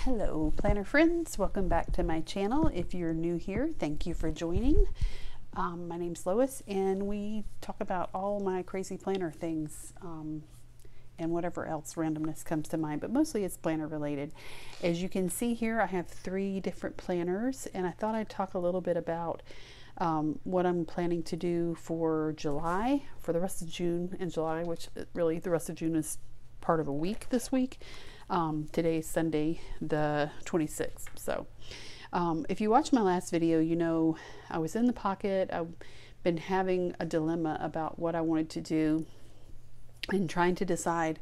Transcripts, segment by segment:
Hello planner friends, welcome back to my channel. If you're new here, thank you for joining. My name's Lois and we talk about all my crazy planner things and whatever else randomness comes to mind, but mostly it's planner related. As you can see here, I have 3 different planners and I thought I'd talk a little bit about what I'm planning to do for July, for the rest of June and July, which really the rest of June is part of a week this week. Today is Sunday the 26th. So if you watched my last video, you know I was in the pocket. I've been having a dilemma about what I wanted to do and trying to decide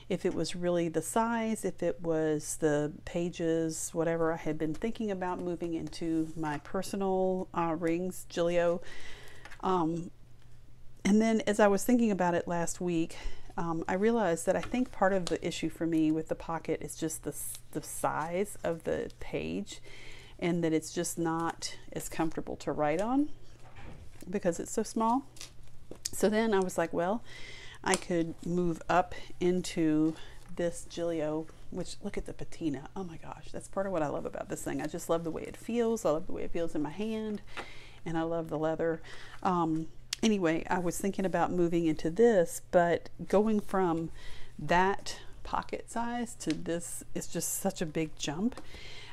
if it was really the size, if it was the pages, whatever. I had been thinking about moving into my personal rings, Gillio. And then as I was thinking about it last week, I realized that I think part of the issue for me with the pocket is just the size of the page, and that it's just not as comfortable to write on because it's so small. So then I was like, well, I could move up into this Gillio, which look at the patina. Oh my gosh, that's part of what I love about this thing. I just love the way it feels. I love the way it feels in my hand, and I love the leather. Anyway, I was thinking about moving into this, but going from that pocket size to this is just such a big jump.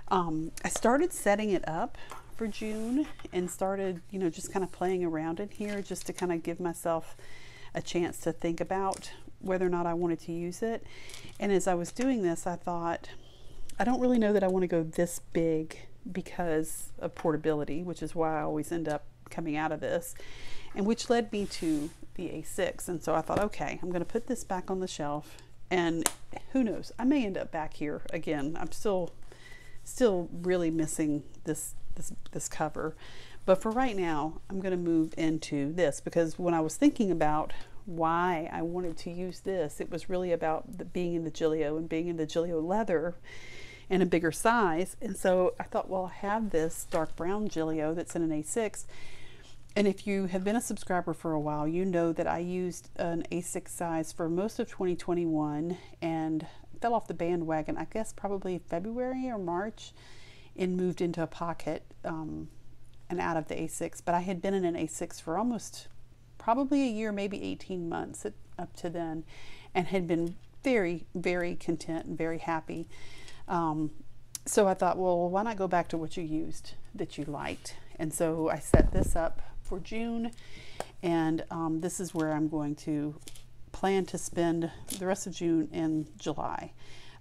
I started setting it up for June and started, you know, just kind of playing around in here just to kind of give myself a chance to think about whether or not I wanted to use it. And as I was doing this, I thought, I don't really know that I want to go this big because of portability, which is why I always end up coming out of this, and which led me to the A6. And so I thought, okay, I'm going to put this back on the shelf, and who knows, I may end up back here again. I'm still really missing this cover, but for right now I'm going to move into this, because when I was thinking about why I wanted to use this, it was really about being in the Gillio and being in the Gillio leather and a bigger size. And so I thought, well, I have this dark brown Gillio that's in an A6. And if you have been a subscriber for a while, you know that I used an A6 size for most of 2021 and fell off the bandwagon, I guess probably February or March, and moved into a pocket and out of the A6. But I had been in an A6 for almost probably a year, maybe 18 months up to then, and had been very, very content and very happy. So I thought, well, why not go back to what you used that you liked? And so I set this up for June, and this is where I'm going to plan to spend the rest of June and July.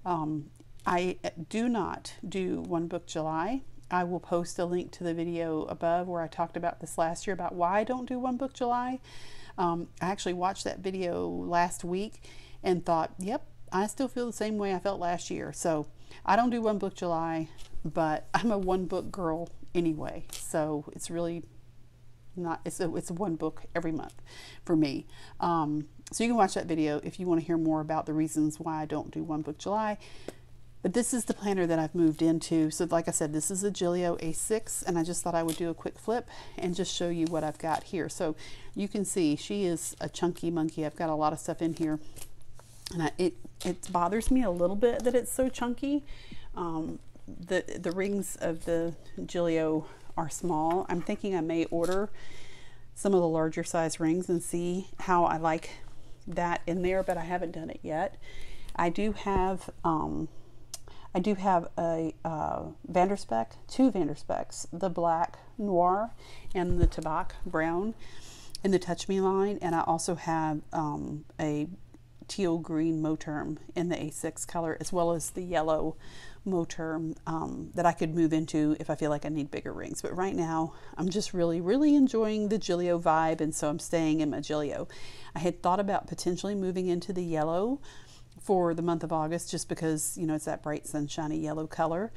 I do not do One Book July. I will post a link to the video above where I talked about this last year about why I don't do One Book July. I actually watched that video last week and thought, yep, I still feel the same way I felt last year. So I don't do One Book July, but I'm a one book girl anyway. So it's really not, it's one book every month for me. So you can watch that video if you want to hear more about the reasons why I don't do One Book July. But this is the planner that I've moved into. So like I said, this is a Gillio A6, and I just thought I would do a quick flip and just show you what I've got here. So you can see she is a chunky monkey. I've got a lot of stuff in here, and it bothers me a little bit that it's so chunky. The rings of the Gillio are small. I'm thinking I may order some of the larger size rings and see how I like that in there, but I haven't done it yet. I do have a Vanderspec, 2 Vanderspecs, the black noir and the Tabak brown in the Touch Me line, and I also have a teal green Moterm in the A6 color, as well as the yellow Moterm that I could move into if I feel like I need bigger rings. But right now I'm just really enjoying the Gillio vibe, and so I'm staying in my Gillio. I had thought about potentially moving into the yellow for the month of August, just because, you know, it's that bright sunshiny yellow color,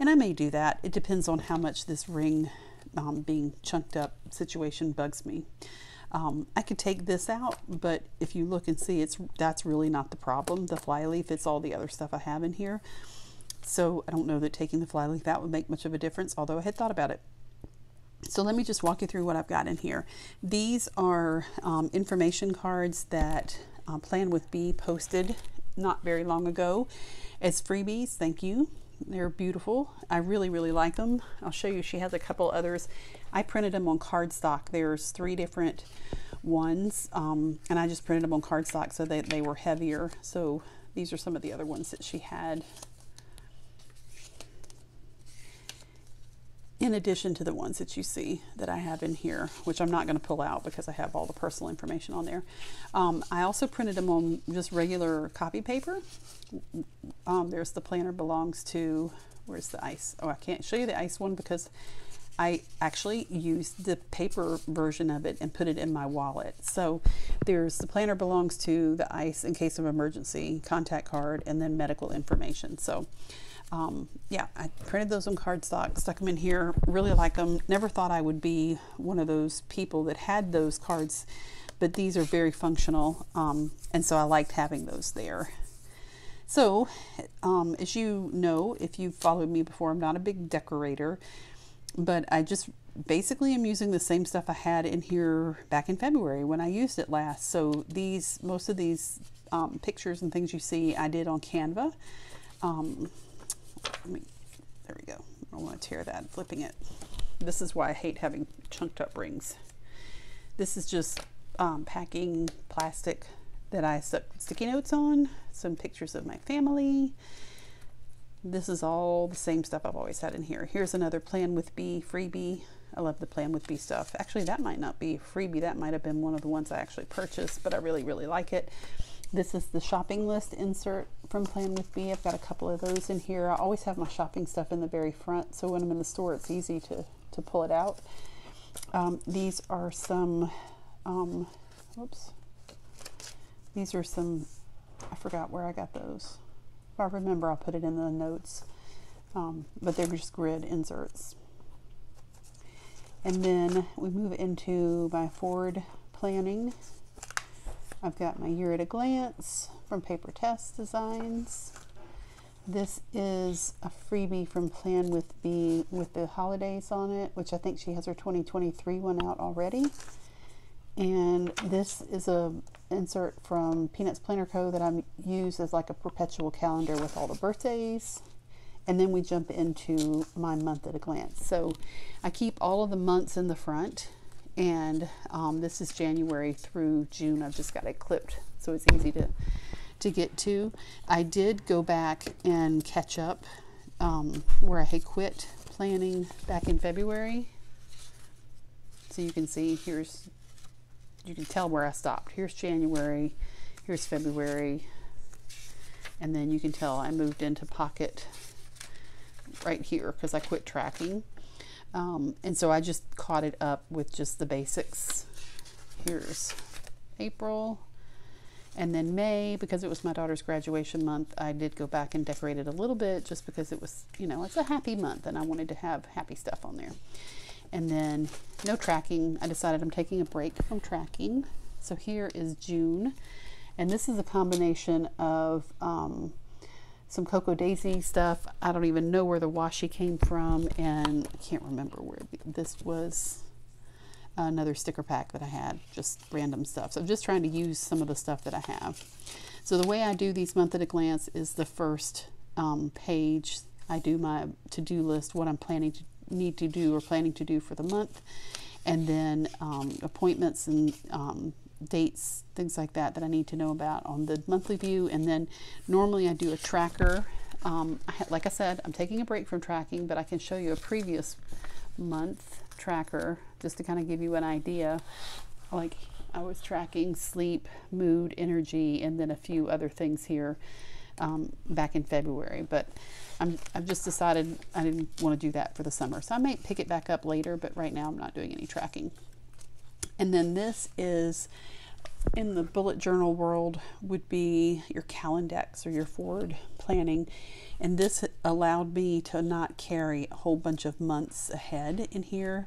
and I may do that. It depends on how much this ring being chunked up situation bugs me. I could take this out, but if you look and see, that's really not the problem. The flyleaf, it's all the other stuff I have in here. So I don't know that taking the flyleaf out would make much of a difference, although I had thought about it. So let me just walk you through what I've got in here. These are information cards that Plan with Bee posted not very long ago as freebies. Thank you. They're beautiful. I really, really like them. I'll show you. She has a couple others. I printed them on cardstock. There's 3 different ones, and I just printed them on cardstock so that they were heavier. So these are some of the other ones that she had, in addition to the ones that you see that I have in here, which I'm not going to pull out because I have all the personal information on there. I also printed them on just regular copy paper. There's the planner belongs to, where's the ice? Oh, I can't show you the ice one because I actually used the paper version of it and put it in my wallet. So there's the planner belongs to, the ice in case of emergency, contact card, and then medical information. So yeah, I printed those on cardstock, stuck them in here, really like them. Never thought I would be one of those people that had those cards, but these are very functional, and so I liked having those there. So as you know, if you've followed me before, I'm not a big decorator, but I just basically am using the same stuff I had in here back in February when I used it last. So these, most of these pictures and things you see, I did on Canva. There we go. I don't want to tear that, flipping it. This is why I hate having chunked up rings. This is just packing plastic that I stuck sticky notes on, some pictures of my family. This is all the same stuff I've always had in here. Here's another Plan with B freebie. I love the Plan with B stuff. Actually, that might not be freebie. That might have been one of the ones I actually purchased, but I really, really like it. This is the shopping list insert from Plan with B. I've got a couple of those in here. I always have my shopping stuff in the very front, so when I'm in the store, it's easy to pull it out. These are some, whoops. These are some, I forgot where I got those. If I remember, I'll put it in the notes. But they're just grid inserts. And then we move into my forward planning. I've got my Year at a Glance from Paper Test Designs. This is a freebie from Plan with B with the holidays on it, which I think she has her 2023 one out already. And this is a insert from Peanuts Planner Co. that I use as like a perpetual calendar with all the birthdays. And then we jump into my month at a glance. So I keep all of the months in the front. And this is January through June. I've just got it clipped so it's easy to get to. I did go back and catch up where I had quit planning back in February. So you can see you can tell where I stopped. Here's January, here's February, and then you can tell I moved into pocket right here because I quit tracking. And so I just caught it up with just the basics. Here's April, and then May, because it was my daughter's graduation month, I did go back and decorate it a little bit just because it was, you know, it's a happy month and I wanted to have happy stuff on there. And then no tracking. I decided I'm taking a break from tracking. So here is June, and this is a combination of some Cocoa Daisy stuff. I don't even know where the washi came from, and I can't remember where this was. Another sticker pack that I had, just random stuff. So I'm just trying to use some of the stuff that I have. So the way I do these month at a glance is the first page. I do my to-do list, what I'm planning to need to do or planning to do for the month, and then appointments and dates, things like that I need to know about on the monthly view. And then normally I do a tracker. Like I said, I'm taking a break from tracking, but I can show you a previous month tracker just to kind of give you an idea. Like I was tracking sleep, mood, energy, and then a few other things here back in February, but I've just decided I didn't want to do that for the summer. So I may pick it back up later, but right now I'm not doing any tracking. And then this is, in the bullet journal world, would be your Calendex or your forward planning. And this allowed me to not carry a whole bunch of months ahead in here.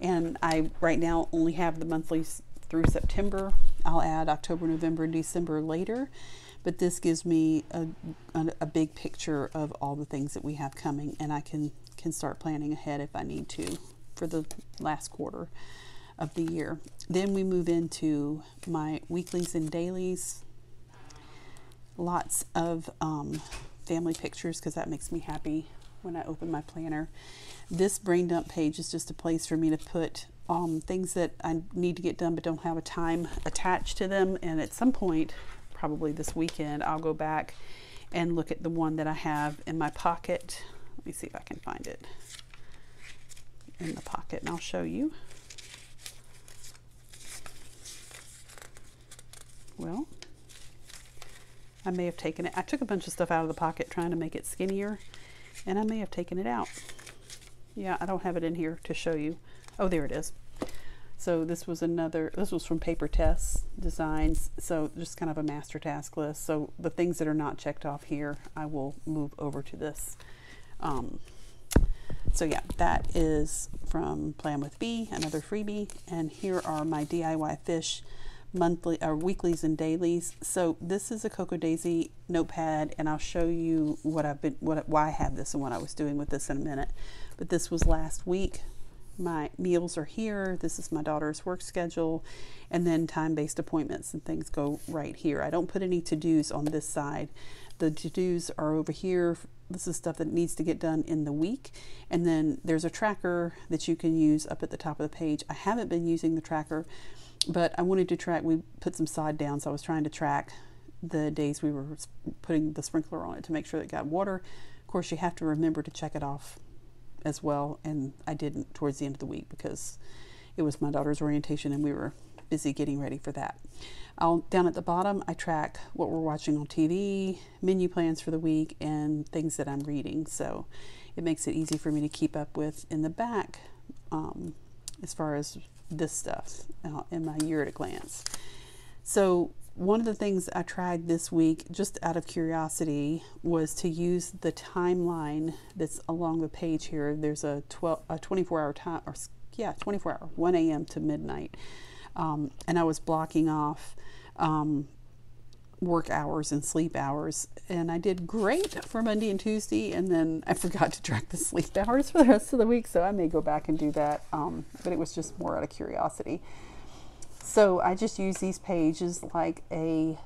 And I right now only have the monthlies through September. I'll add October, November, and December later. But this gives me a big picture of all the things that we have coming, and I can start planning ahead if I need to for the last quarter of the year. Then we move into my weeklies and dailies. Lots of family pictures because that makes me happy when I open my planner. This brain dump page is just a place for me to put things that I need to get done but don't have a time attached to them. And at some point, probably this weekend, I'll go back and look at the one that I have in my pocket. Let me see if I can find it in the pocket and I'll show you. Well, I may have taken it. I took a bunch of stuff out of the pocket trying to make it skinnier, and I may have taken it out. Yeah, I don't have it in here to show you. Oh, there it is. So this was from Paper Test Designs. So just kind of a master task list. So the things that are not checked off here, I will move over to this. So yeah, that is from Plan with Bee, another freebie. And here are my DIY fish monthly or weeklies and dailies. So this is a Cocoa Daisy notepad, and I'll show you why I have this and what I was doing with this in a minute. But this was last week. My meals are here. This is my daughter's work schedule, and then time-based appointments and things go right here. I don't put any to-dos on this side. The to-dos are over here. This is stuff that needs to get done in the week. And then there's a tracker that you can use up at the top of the page. I haven't been using the tracker, but I wanted to track, we put some side down, so I was trying to track the days we were putting the sprinkler on it to make sure it got water. Of course, you have to remember to check it off as well, and I didn't towards the end of the week because it was my daughter's orientation and we were busy getting ready for that. Down at the bottom, I track what we're watching on TV, menu plans for the week, and things that I'm reading. So it makes it easy for me to keep up with in the back as far as this stuff in my year at a glance. So one of the things I tried this week, just out of curiosity, was to use the timeline that's along the page here. There's a 24-hour time, or yeah, 24-hour, 1 a.m. to midnight. And I was blocking off work hours and sleep hours, and I did great for Monday and Tuesday, and then I forgot to track the sleep hours for the rest of the week, so I may go back and do that, but it was just more out of curiosity. So I just use these pages like a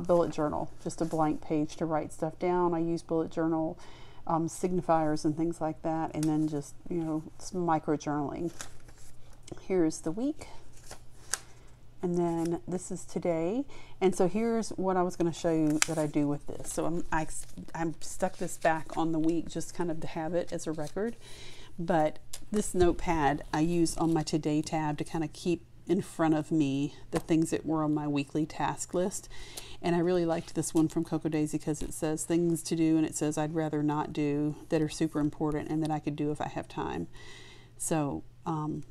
bullet journal, just a blank page to write stuff down. I use bullet journal signifiers and things like that, and then just, you know, some micro journaling. Here's the week, and then this is today. And so here's what I was going to show you that I do with this. So I'm stuck this back on the week just kind of to have it as a record. But this notepad I use on my Today tab to kind of keep in front of me the things that were on my weekly task list. And I really liked this one from Cocoa Daisy because it says things to do, and it says I'd rather not do, that are super important and that I could do if I have time. So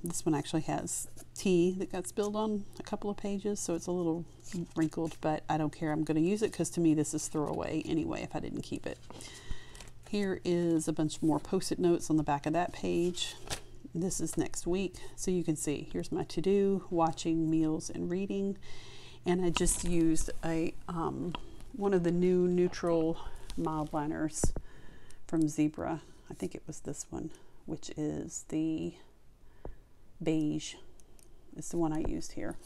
this one actually has tea that got spilled on a couple of pages, so it's a little wrinkled, but I don't care. I'm going to use it because to me this is throwaway anyway if I didn't keep it. Here is a bunch more post-it notes on the back of that page. This is next week, so you can see here's my to-do, watching, meals, and reading. And I just used a one of the new neutral mild liners from Zebra. I think it was this one, which is the beige. It's the one I used here.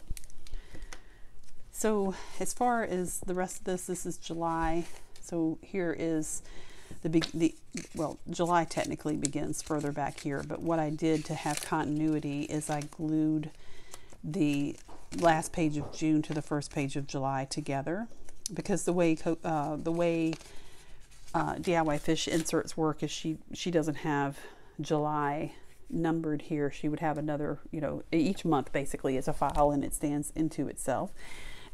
So as far as the rest of this is July. So here is well, July technically begins further back here, but what I did to have continuity is I glued the last page of June to the first page of July together, because the way DIY Fish inserts work is she doesn't have July numbered here. She would have another, you know, each month basically is a file and it stands into itself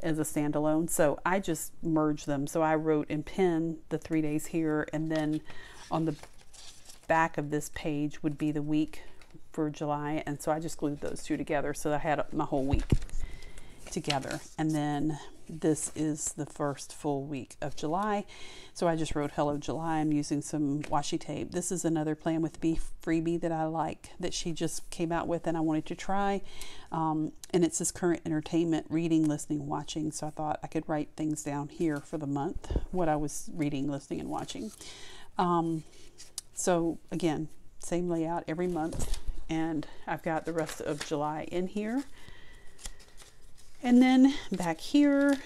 as a standalone. So I just merged them. So I wrote in pen the 3 days here, and then on the back of this page would be the week for July, and so I just glued those two together so I had my whole week together. And then this is the first full week of July, so I just wrote Hello July. I'm using some washi tape. This is another Plan with Bee freebie that I like, that she just came out with and I wanted to try, and it says current entertainment, reading, listening, watching. So I thought I could write things down here for the month, what I was reading, listening, and watching. So again, same layout every month, and I've got the rest of July in here. And then back here,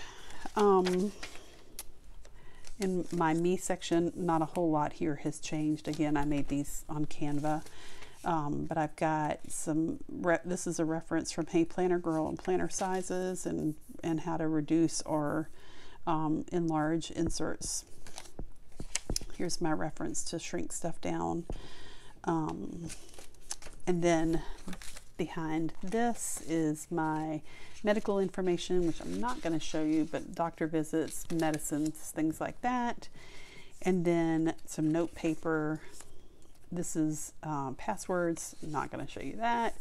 In my me section, not a whole lot here has changed. Again, I made these on Canva, but I've got some, this is a reference from Hey Planner Girl and planner sizes and how to reduce or enlarge inserts. Here's my reference to shrink stuff down. And then behind this is my medical information, which I'm not going to show you, but doctor visits, medicines, things like that. And then some note paper. This is passwords. I'm not going to show you that.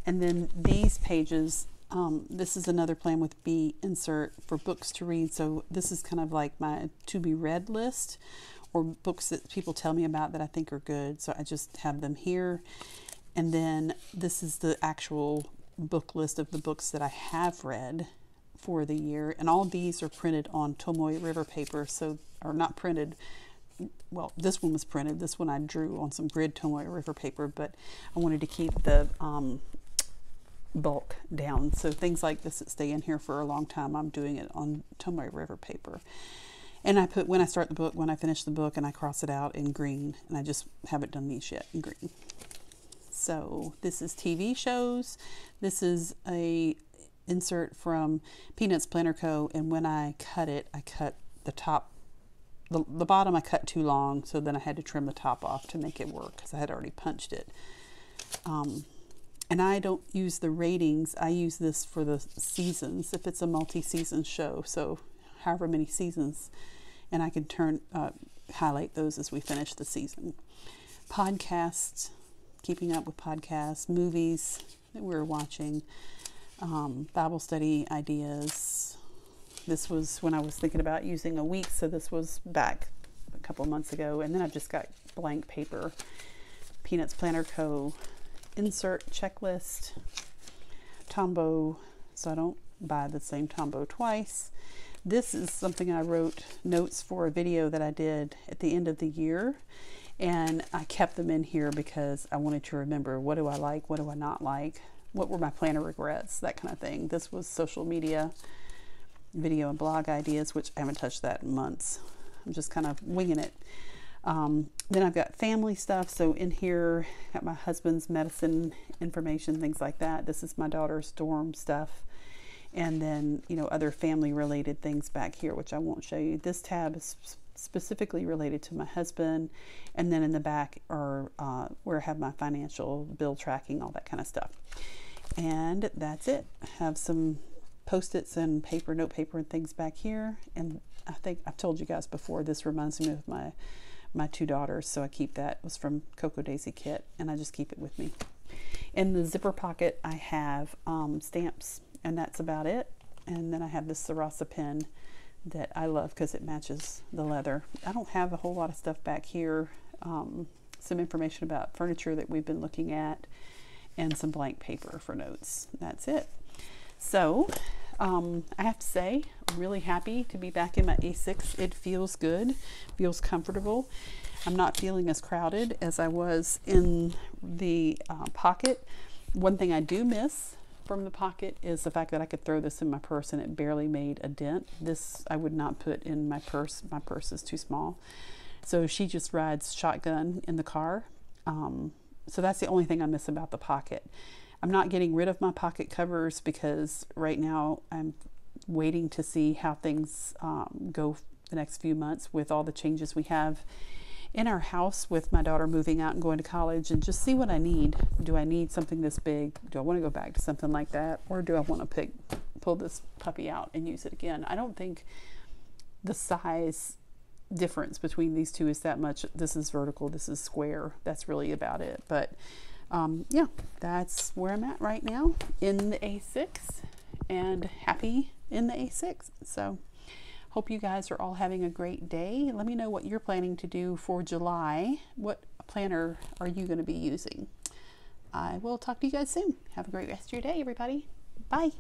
And then these pages, this is another Plan with B insert for books to read. So this is kind of like my to be read list, or books that people tell me about that I think are good. So I just have them here. And then this is the actual book list of the books that I have read for the year. And all these are printed on Tomoe River paper. So, or not printed, well, this one was printed. This one I drew on some grid Tomoe River paper, but I wanted to keep the bulk down. So things like this that stay in here for a long time, I'm doing it on Tomoe River paper. And I put when I start the book, when I finish the book, and I cross it out in green, and I just haven't done these yet in green. So this is TV shows. This is a insert from Peanuts Planner Co. And when I cut it, I cut the top, the bottom I cut too long, so then I had to trim the top off to make it work because I had already punched it. And I don't use the ratings. I use this for the seasons if it's a multi-season show. So however many seasons, and I can highlight those as we finish the season. Podcasts. Keeping up with podcasts, movies that we're watching, Bible study ideas. This was when I was thinking about using a week, so this was back a couple months ago. And then I've just got blank paper. Peanuts Planner Co. insert checklist. Tombow, so I don't buy the same Tombow twice. This is something I wrote notes for a video that I did at the end of the year. And I kept them in here because I wanted to remember, what do I like, what do I not like, what were my planner regrets, that kind of thing. This was social media, video and blog ideas, which I haven't touched that in months. I'm just kind of winging it. Then I've got family stuff. So in here, got my husband's medicine information, things like that. This is my daughter's dorm stuff. And then, you know, other family related things back here, which I won't show you. This tab is specifically related to my husband, and then in the back are where I have my financial bill tracking, all that kind of stuff. And that's it. I have some post-its and paper, note paper and things back here. And I think I've told you guys before, this reminds me of my two daughters, so I keep that. It was from Cocoa Daisy Kit, and I just keep it with me. In the zipper pocket I have stamps, and that's about it. And then I have this Sarasa pen that I love because it matches the leather. I don't have a whole lot of stuff back here. Some information about furniture that we've been looking at, and some blank paper for notes. That's it. So I have to say, I'm really happy to be back in my A6. It feels good, feels comfortable. I'm not feeling as crowded as I was in the pocket. One thing I do miss from the pocket is the fact that I could throw this in my purse and it barely made a dent. This I would not put in my purse. My purse is too small. So she just rides shotgun in the car. So that's the only thing I miss about the pocket. I'm not getting rid of my pocket covers because right now I'm waiting to see how things go the next few months with all the changes we have in our house with my daughter moving out and going to college, and just see what I need. Do I need something this big? Do I want to go back to something like that? Or do I want to pull this puppy out and use it again? I don't think the size difference between these two is that much. This is vertical, this is square. That's really about it. But yeah, that's where I'm at right now in the A6, and happy in the A6. So hope you guys are all having a great day. Let me know what you're planning to do for July. What planner are you going to be using? I will talk to you guys soon. Have a great rest of your day, everybody. Bye.